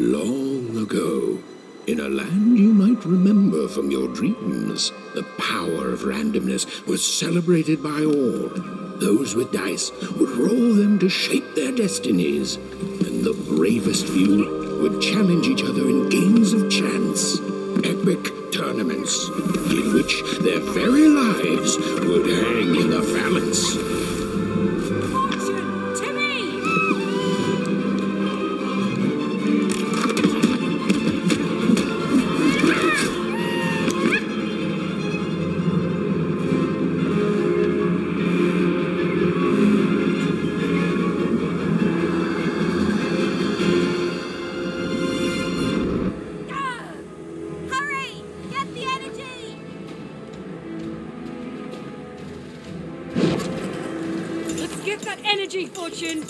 Long ago, in a land you might remember from your dreams, the power of randomness was celebrated by all. Those with dice would roll them to shape their destinies, and the bravest few would challenge each other in games of chance. Epic tournaments in which their very lives would hang in the balance. Get that energy, Fortune!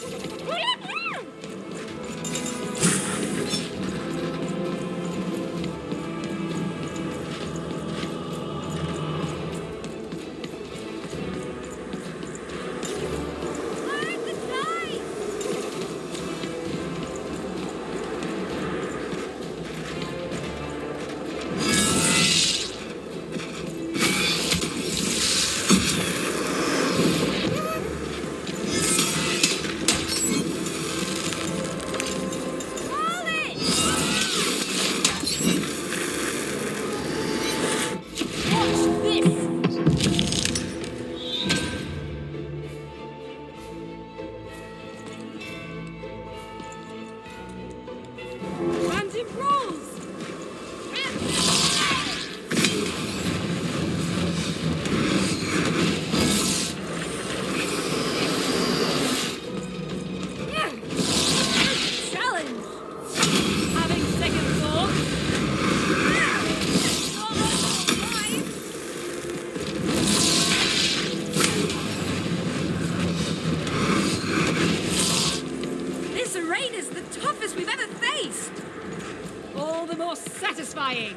Satisfying.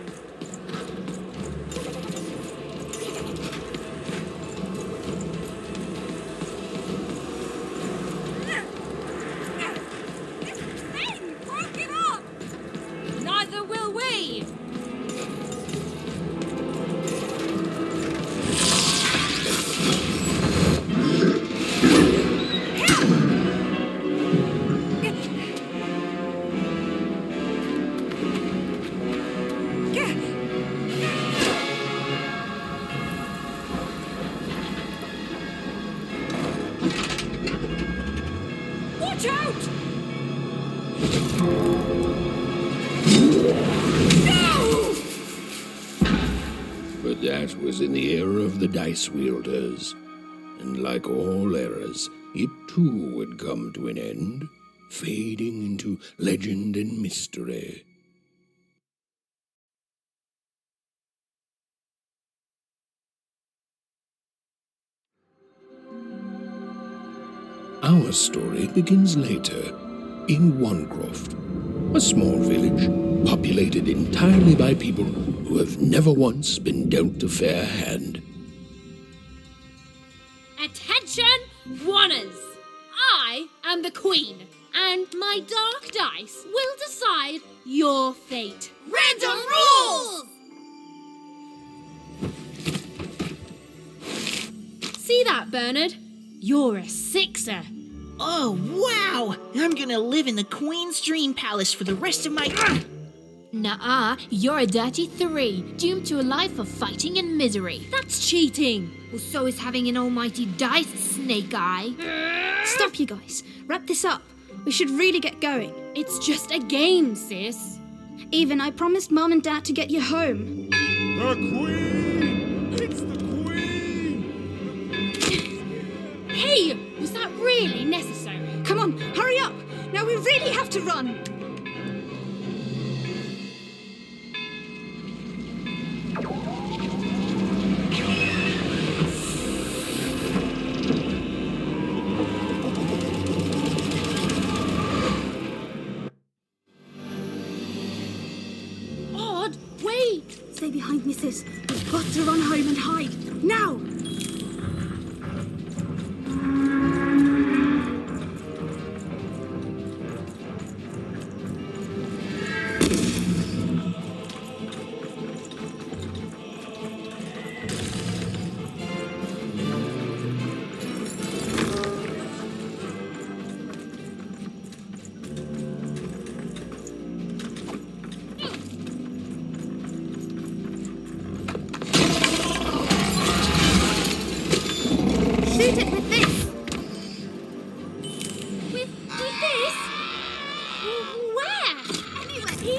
Thing broke it up. Neither will we. Watch out! No! But that was in the era of the dice wielders. And like all eras, it too would come to an end, fading into legend and mystery. Our story begins later, in Wanecroft, a small village populated entirely by people who have never once been dealt a fair hand. Attention, Wanners! I am the Queen, and my dark dice will decide your fate. Random rules! See that, Bernard? You're a sixer. Oh, wow! I'm gonna live in the Queen's Dream Palace for the rest of my... Nuh-uh, you're a dirty 3, doomed to a life of fighting and misery. That's cheating. Well, so is having an almighty dice, Snake Eye. Stop, you guys. Wrap this up. We should really get going. It's just a game, sis. Even, I promised Mum and Dad to get you home. The Queen! It's the Queen! Hey, was that really necessary? Come on, hurry up! Now we really have to run! Odd, wait! Stay behind me, sis. We've got to run home and hide. Now!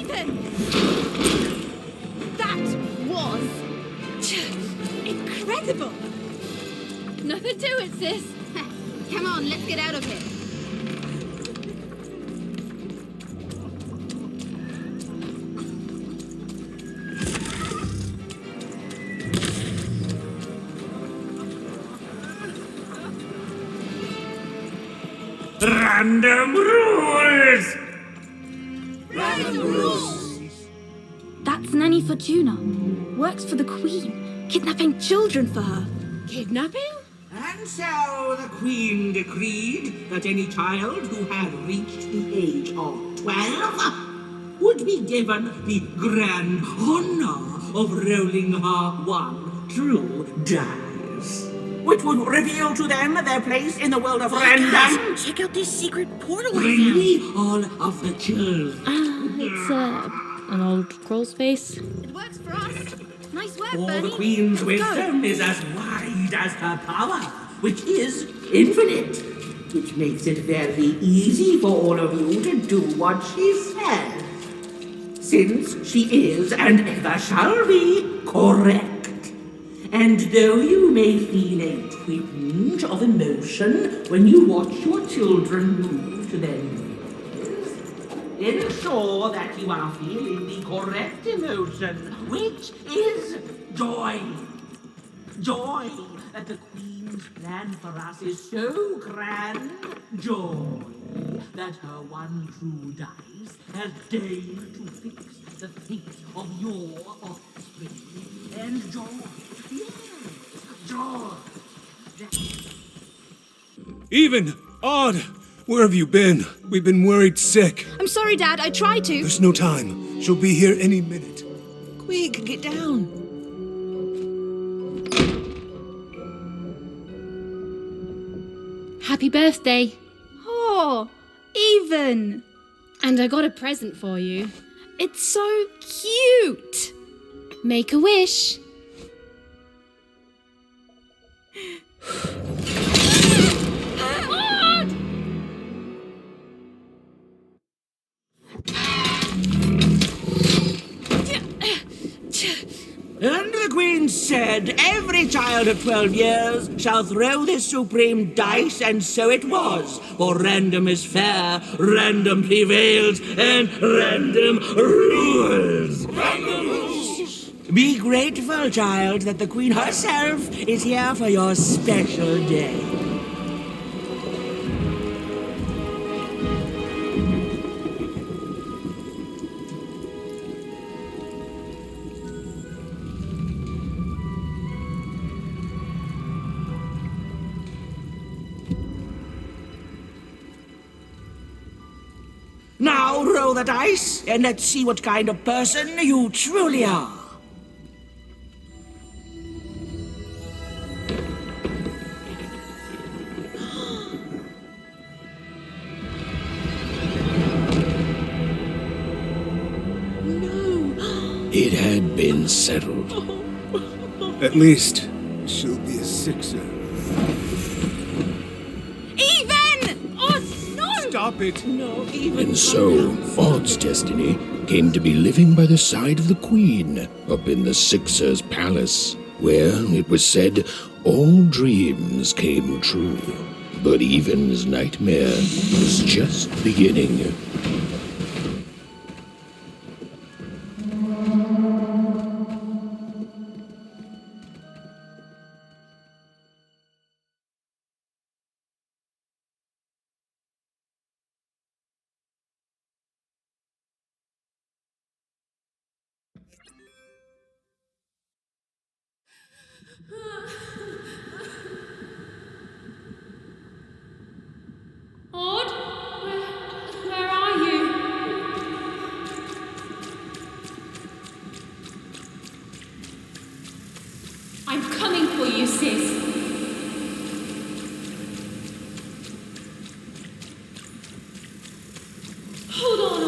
Ethan! That was incredible! Nothing to it, sis. Come on, let's get out of here. Random rules! Random rules! That's Nanny Fortuna. Works for the Queen, kidnapping children for her. Kidnapping? And so the Queen decreed that any child who had reached the age of 12 would be given the grand honor of rolling her one true dice, which would reveal to them their place in the world of random. Check out this secret portal Bring I found. me all of the children. It's an old crawl space. It works for us. Nice work, For Bernie. the Queen's Let's go. wisdom is as wide as her power, which is infinite, which makes it very easy for all of you to do what she says, since she is and ever shall be correct. And though you may feel a twinge of emotion when you watch your children move to their new years, ensure that you are feeling the correct emotion, which is joy. Joy that the Queen's plan for us is so grand. Joy that her one true dice has deigned to fix the fate of your offspring. And joy, yes, joy. Even! Odd! Where have you been? We've been worried sick. I'm sorry, Dad. I tried to. There's no time. She'll be here any minute. Quick, get down. Happy birthday. Oh, Even. And I got a present for you. It's so cute. Make a wish. And the Queen said, every child of 12 years shall throw this supreme dice, and so it was. For random is fair, random prevails, and random rules. Random rules. Be grateful, child, that the Queen herself is here for your special day. Now roll the dice, and let's see what kind of person you truly are. It had been settled. At least, she'll be a sixer. Even! Oh, no! Stop it! And so, Odd's destiny came to be living by the side of the Queen up in the Sixer's palace, where, it was said, all dreams came true. But Even's nightmare was just beginning. Odd? Where are you? I'm coming for you, sis. Hold on,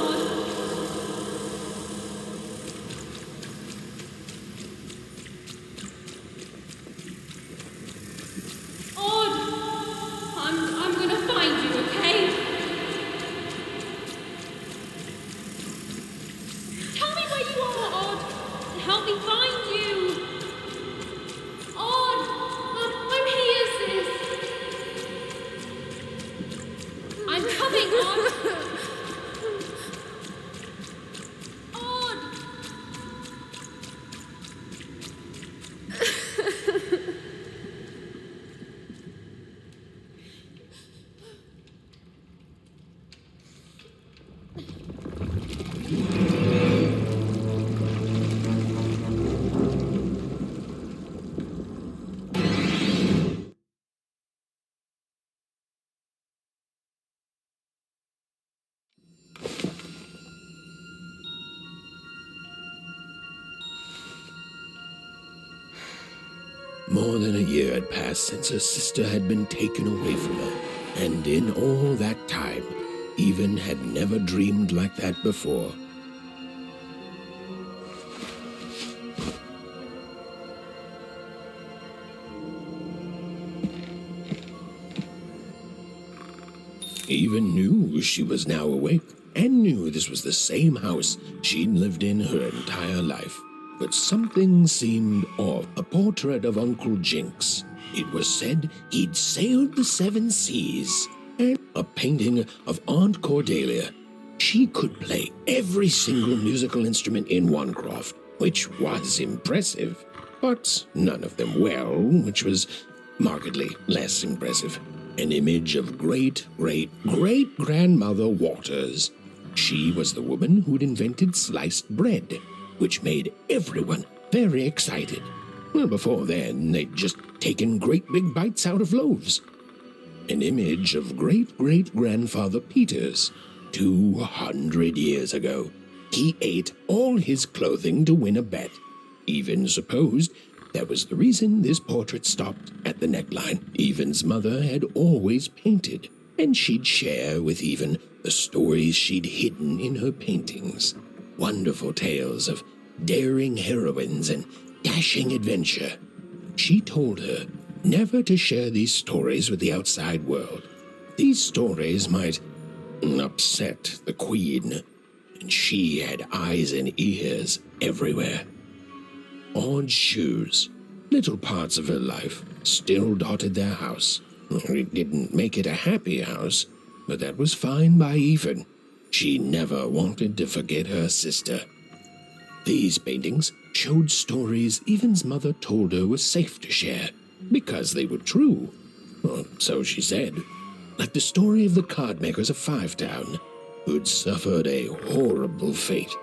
Odd. I'm gonna find you, okay? I'm coming, Odd! Odd! More than a year had passed since her sister had been taken away from her, and in all that time, Even had never dreamed like that before. Even knew she was now awake, and knew this was the same house she'd lived in her entire life. But something seemed off. A portrait of Uncle Jinx. It was said he'd sailed the 7 seas. And a painting of Aunt Cordelia. She could play every single musical instrument in Wanecroft, which was impressive, but none of them well, which was markedly less impressive. An image of great-great-great-grandmother Waters. She was the woman who'd invented sliced bread, which made everyone very excited. Well, before then, they'd just taken great big bites out of loaves. An image of great-great-grandfather Peters. 200 years ago, he ate all his clothing to win a bet. Even supposed that was the reason this portrait stopped at the neckline. Even's mother had always painted, and she'd share with Even the stories she'd hidden in her paintings. Wonderful tales of daring heroines and dashing adventure. She told her never to share these stories with the outside world. These stories might upset the Queen, and she had eyes and ears everywhere. Odd shoes, little parts of her life, still dotted their house. It didn't make it a happy house, but that was fine by Even. She never wanted to forget her sister. These paintings showed stories Even's mother told her was safe to share, because they were true. Or so she said. Like the story of the card makers of Fivetown, who'd suffered a horrible fate.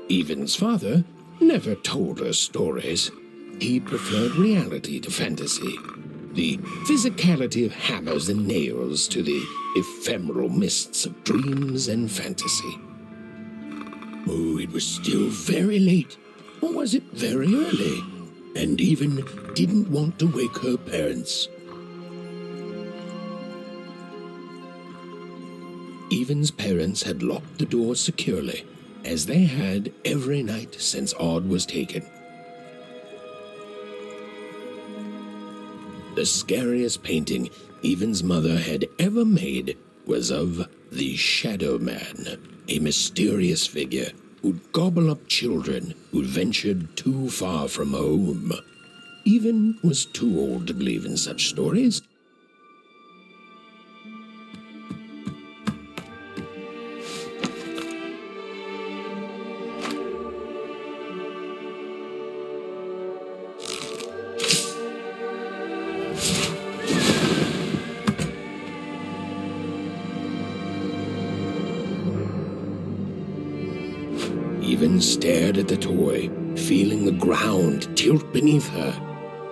Even's father never told her stories. He preferred reality to fantasy, the physicality of hammers and nails to the ephemeral mists of dreams and fantasy. Oh, it was still very late, or was it very early? And Even didn't want to wake her parents. Even's parents had locked the door securely, as they had every night since Odd was taken. The scariest painting Even's mother had ever made was of the Shadow Man, a mysterious figure who'd gobble up children who'd ventured too far from home. Even was too old to believe in such stories. Even stared at the toy, feeling the ground tilt beneath her.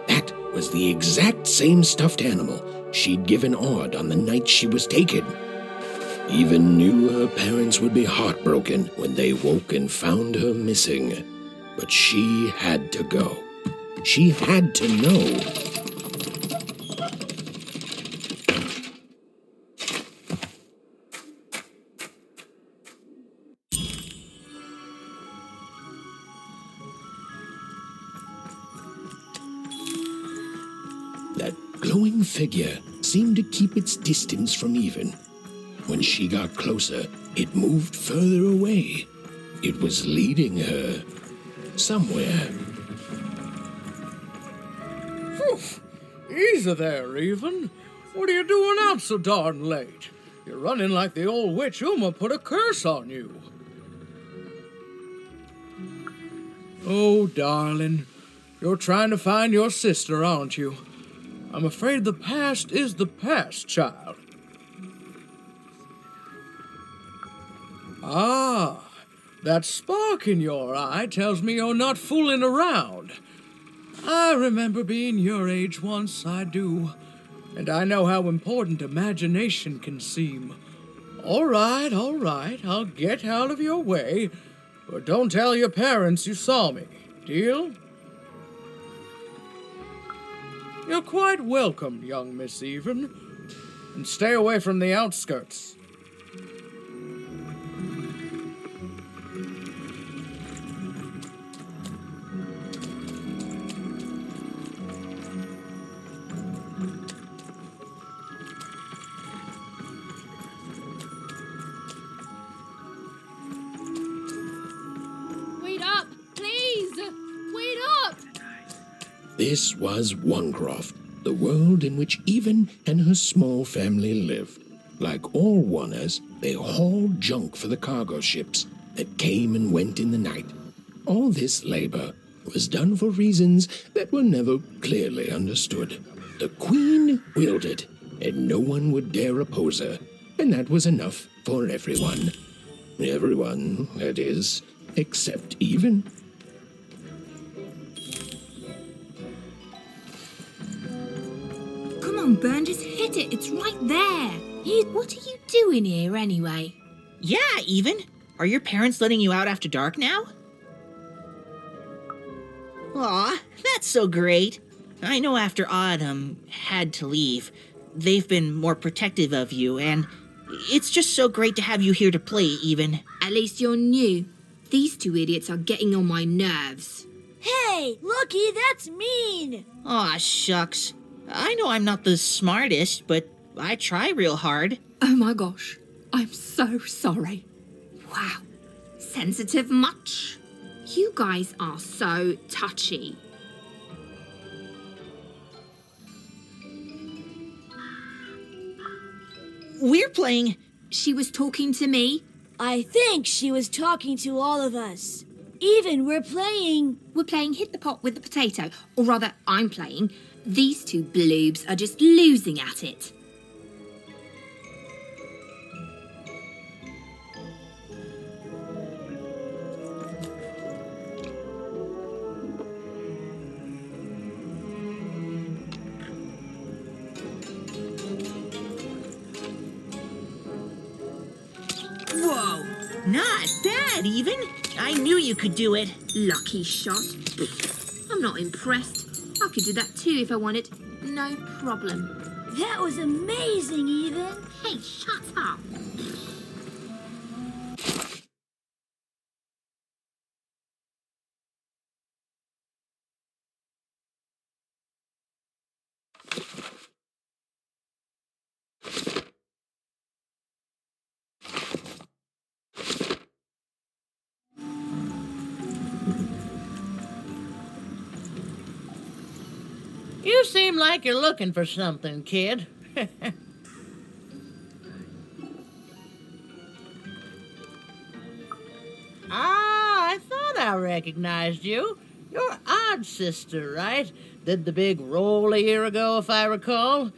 That was the exact same stuffed animal she'd given Odd on the night she was taken. Even knew her parents would be heartbroken when they woke and found her missing. But she had to go. She had to know. That glowing figure seemed to keep its distance from Even. When she got closer, it moved further away. It was leading her somewhere. Phew! Easy there, Even. What are you doing out so darn late? You're running like the old witch Uma put a curse on you. Oh, darling, you're trying to find your sister, aren't you? I'm afraid the past is the past, child. Ah, that spark in your eye tells me you're not fooling around. I remember being your age once, I do. And I know how important imagination can seem. All right, I'll get out of your way. But don't tell your parents you saw me. Deal? You're quite welcome, young Miss Even. And stay away from the outskirts. Wait up! Please! Wait up! This was Onecroft, the world in which Even and her small family lived. Like all Oners, they hauled junk for the cargo ships that came and went in the night. All this labor was done for reasons that were never clearly understood. The Queen willed it, and no one would dare oppose her, and that was enough for everyone. Everyone, that is, except Even. Come on, Burn, just hit it. It's right there. What are you doing here anyway? Yeah, Even. Are your parents letting you out after dark now? Aw, that's so great. I know after Odd, had to leave, they've been more protective of you, and it's just so great to have you here to play, Even. At least you're new. These two idiots are getting on my nerves. Hey, Lucky, that's mean! Aw, shucks. I know I'm not the smartest, but I try real hard. Oh my gosh, I'm so sorry. Wow, sensitive much? You guys are so touchy. We're playing... She was talking to me. I think she was talking to all of us. Even we're playing... We're playing Hit the Pot with the Potato. Or rather, I'm playing. These two bloobs are just losing at it. Whoa! Not bad, Even. I knew you could do it. Lucky shot. I'm not impressed. I could do that too if I wanted. No problem. That was amazing, Even. Hey, shut up. You seem like you're looking for something, kid. I thought I recognized you. You're Odd's sister, right? Did the big roll a year ago, if I recall.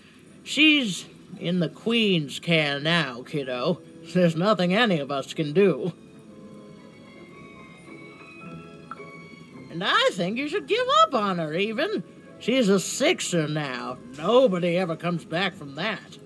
She's in the Queen's care now, kiddo. There's nothing any of us can do. And I think you should give up on her, Even. She's a sixer now. Nobody ever comes back from that.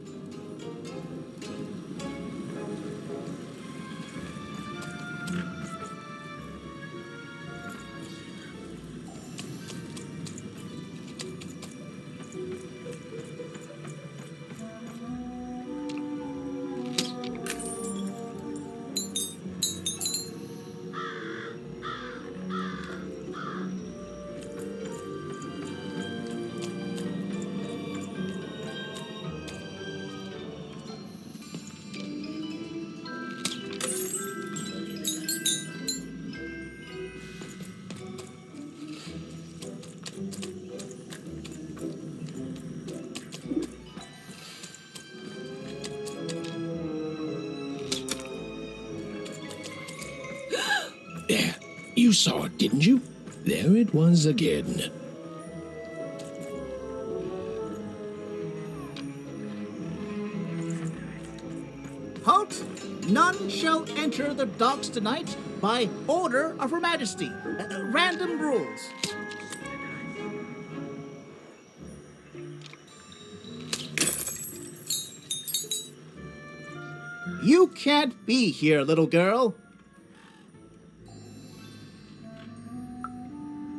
You saw it, didn't you? There it was again. Halt! None shall enter the docks tonight by order of Her Majesty. Random rules. You can't be here, little girl.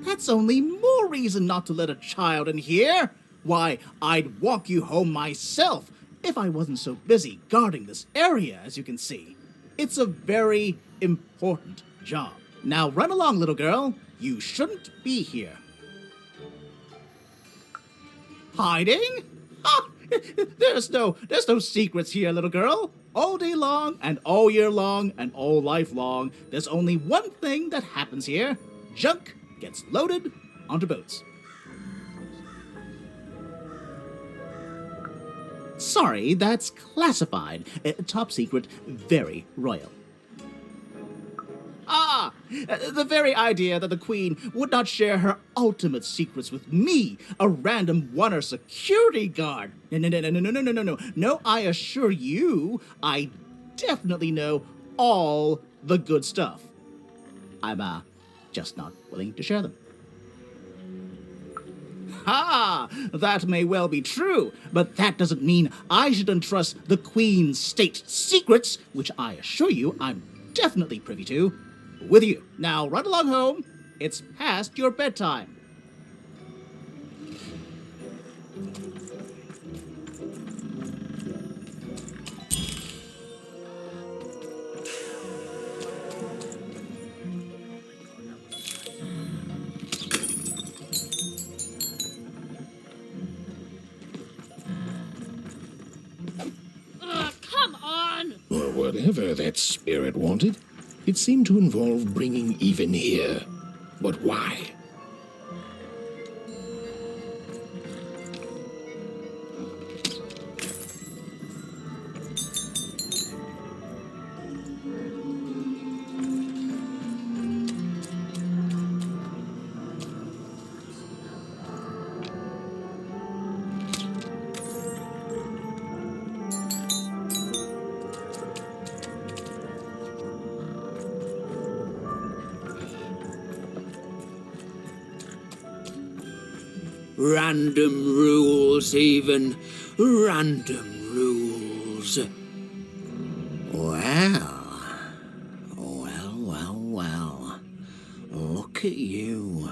That's only more reason not to let a child in here. Why, I'd walk you home myself if I wasn't so busy guarding this area, as you can see. It's a very important job. Now run along, little girl. You shouldn't be here. Hiding? Ah, there's no secrets here, little girl. All day long, and all year long, and all life long, there's only one thing that happens here. Junk gets loaded onto boats. Sorry, that's classified. Top secret, very royal. Ah! The very idea that the Queen would not share her ultimate secrets with me, a random one-er security guard. No. No, I assure you, I definitely know all the good stuff. I'm, just not willing to share them. Ha! That may well be true, but that doesn't mean I should entrust the Queen's state secrets, which I assure you I'm definitely privy to, with you. Now run along home. It's past your bedtime. Come on! Or whatever that spirit wanted. It seemed to involve bringing even here. But why? Random rules, even. Random rules. Well. Look at you.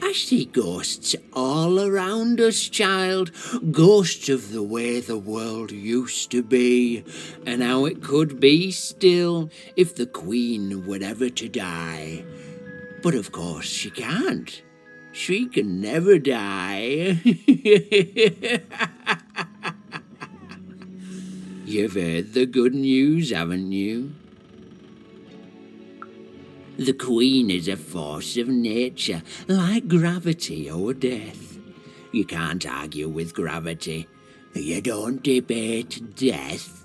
I see ghosts all around us, child. Ghosts of the way the world used to be, and how it could be still if the Queen were ever to die. But of course she can't. She can never die. You've heard the good news, haven't you? The Queen is a force of nature, like gravity or death. You can't argue with gravity. You don't debate death.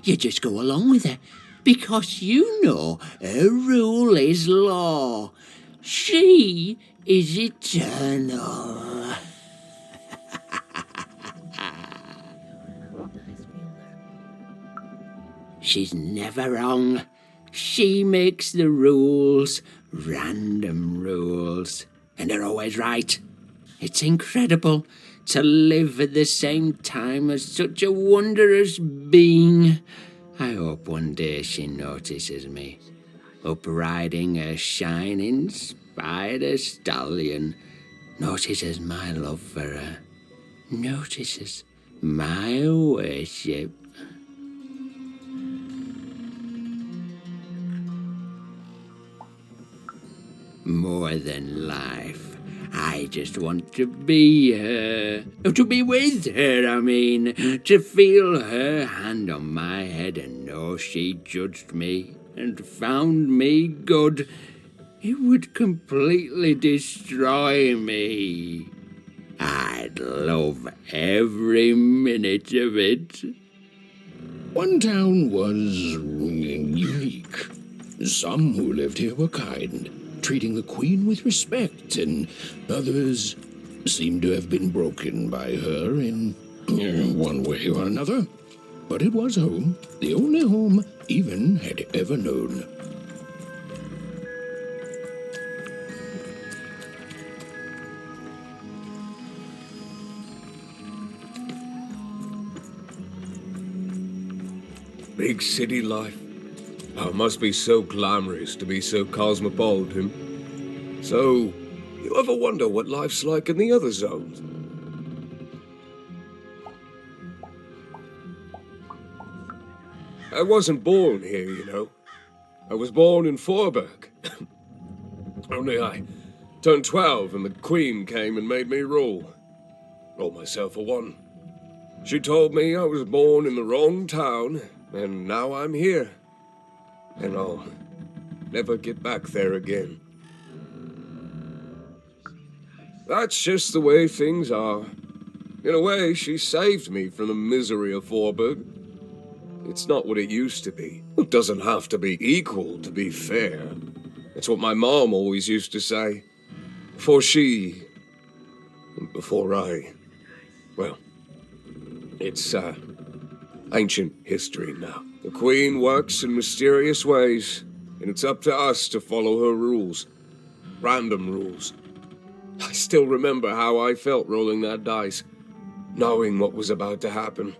You just go along with her, because you know her rule is law. She is eternal. She's never wrong. She makes the rules, random rules, and they're always right. It's incredible to live at the same time as such a wondrous being. I hope one day she notices me, up riding a shining spider stallion, notices my love for her, notices my worship. More than life, I just want to be her. To be with her, I mean. To feel her hand on my head and know she judged me and found me good. It would completely destroy me. I'd love every minute of it. One town was unique. Some who lived here were kind, treating the queen with respect, and others seemed to have been broken by her in one way or another. But it was home, the only home Even had ever known. Big city life. Oh, it must be so glamorous to be so cosmopolitan. So, you ever wonder what life's like in the other zones? I wasn't born here, you know. I was born in Forberg. Only I turned 12 and the Queen came and made me rule. Roll myself for one. She told me I was born in the wrong town, and now I'm here. And I'll never get back there again. That's just the way things are. In a way, she saved me from the misery of Forberg. It's not what it used to be. It doesn't have to be equal to be fair. It's what my mom always used to say. Before she... before I... well, it's, ancient history now. The Queen works in mysterious ways, and it's up to us to follow her rules. Random rules. I still remember how I felt rolling that dice, knowing what was about to happen.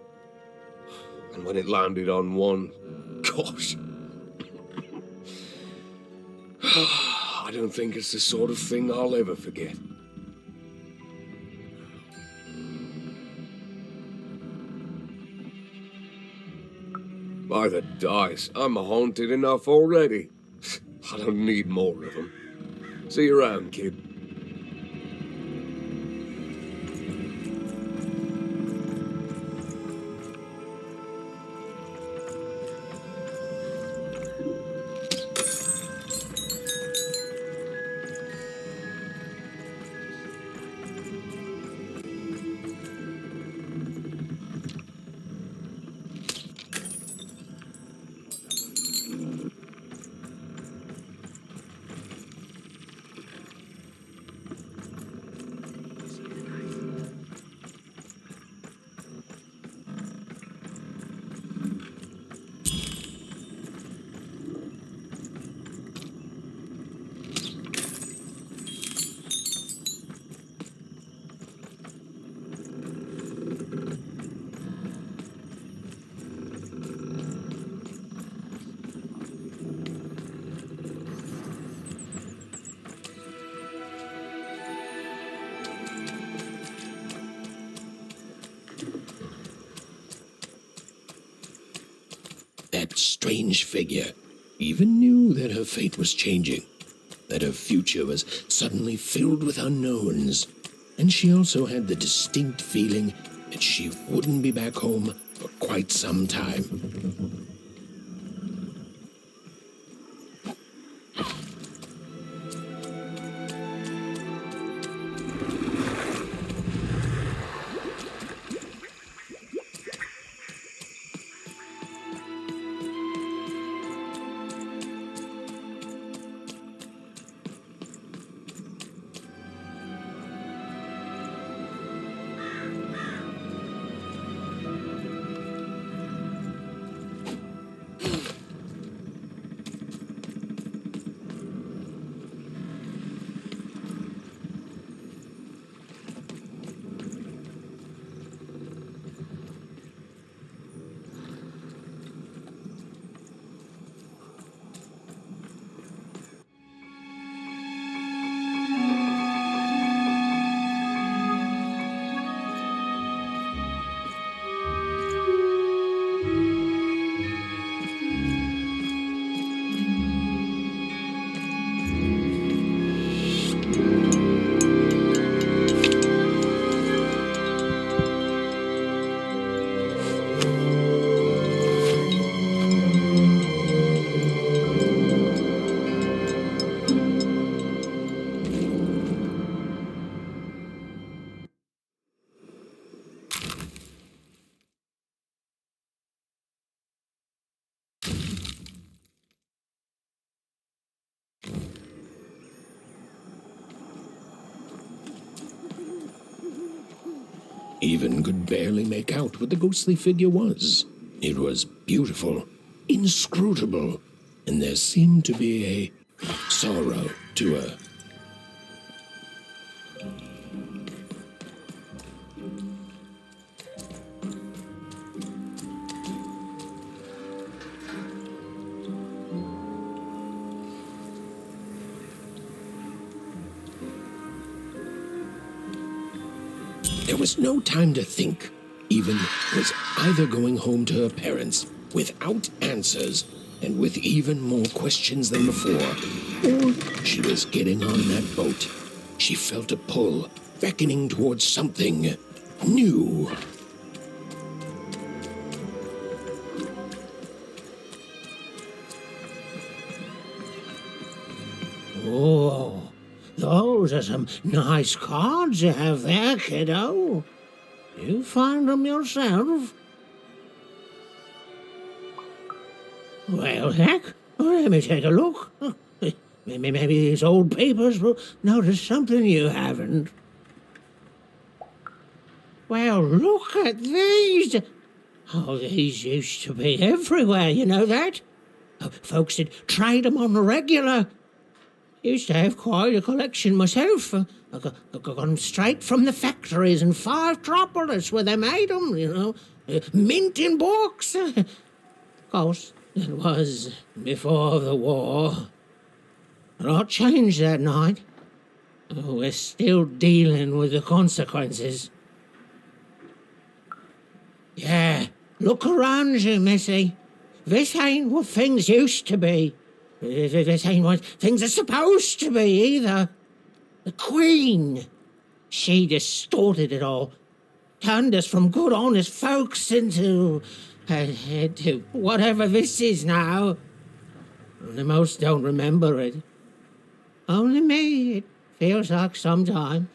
And when it landed on one, gosh. I don't think it's the sort of thing I'll ever forget. By the dice, I'm haunted enough already. I don't need more of them. See you around, kid. That strange figure even knew that her fate was changing, that her future was suddenly filled with unknowns, and she also had the distinct feeling that she wouldn't be back home for quite some time. Even could barely make out what the ghostly figure was. It was beautiful, inscrutable, and there seemed to be a sorrow to her. There was no time to think. Eva was either going home to her parents without answers and with even more questions than before, or she was getting on that boat. She felt a pull, beckoning towards something new. Oh, those are some nice cards you have there, kiddo. You find them yourself? Well, heck, let me take a look. Maybe these old papers will notice something you haven't. Well, look at these. Oh, these used to be everywhere, you know that? Folks would trade them on the regular. Used to have quite a collection myself. I got them straight from the factories in 5 Tropolis where they made them, you know. Mint in books. Of course, it was before the war. A lot changed that night. We're still dealing with the consequences. Yeah, look around you, Missy. This ain't what things used to be. This ain't what things are supposed to be, either. The Queen, she distorted it all. Turned us from good, honest folks into whatever this is now. The most don't remember it. Only me, it feels like sometimes.